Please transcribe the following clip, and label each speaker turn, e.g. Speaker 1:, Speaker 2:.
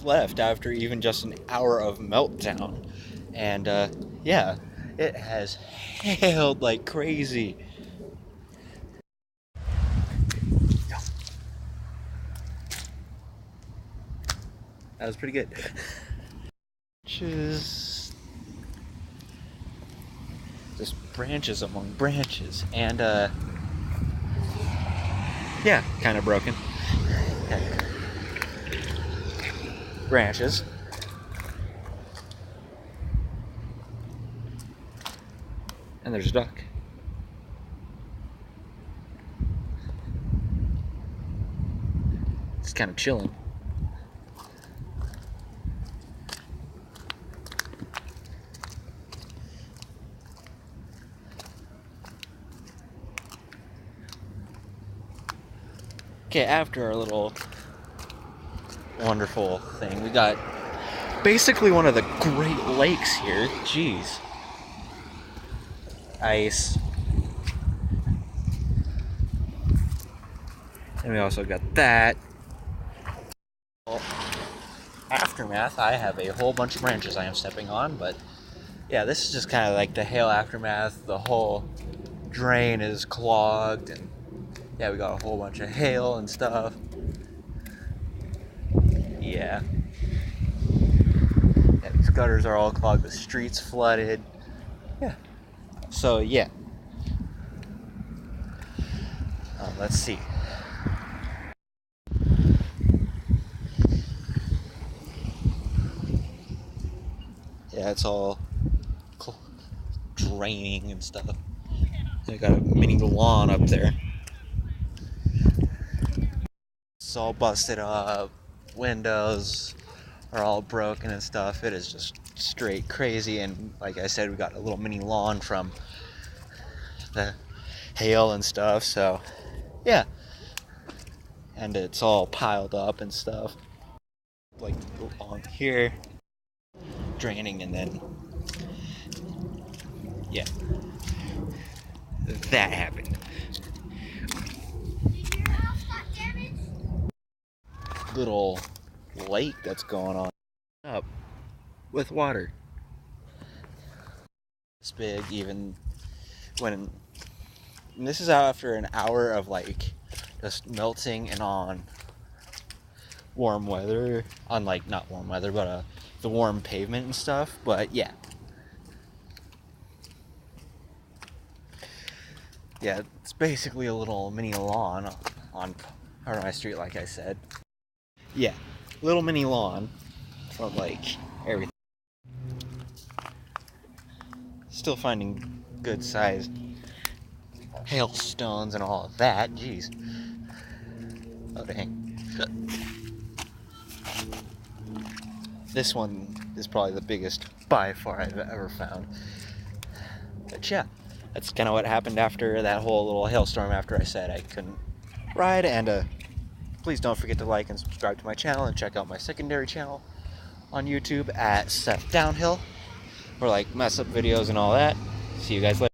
Speaker 1: left after even just an hour of meltdown. And yeah, it has hailed like crazy. That was pretty good. Just branches among branches, and yeah, kind of broken. Branches. And there's a duck. It's kind of chilling. Okay, after our little wonderful thing, we got basically one of the Great Lakes here. Jeez. Ice. And we also got that. Well, aftermath, I have a whole bunch of branches I am stepping on, but yeah, this is just kind of like the hail aftermath. The whole drain is clogged, and yeah, we got a whole bunch of hail and stuff. Yeah. Yeah, these gutters are all clogged, the streets flooded. Yeah. So yeah. Let's see. Yeah, it's all draining and stuff. I got a mini lawn up there. It's all busted up. Windows are all broken and stuff. It is just straight crazy. And like I said, we got a little mini lawn from the hail and stuff. So yeah. And it's all piled up and stuff. Like on here, draining, and then yeah, that happened. Little lake that's going on up with water. It's big, even when, and this is after an hour of like just melting and on warm weather, on like not warm weather, but the warm pavement and stuff. But yeah, it's basically a little mini lawn on my street, like I said. Yeah, little mini lawn from like everything. Still finding good sized hailstones and all of that. Jeez. Oh dang. This one is probably the biggest by far I've ever found. But yeah, that's kind of what happened after that whole little hailstorm, after I said I couldn't ride. And please don't forget to like and subscribe to my channel, and check out my secondary channel on YouTube at Seth Downhill for like mess up videos and all that. See you guys later.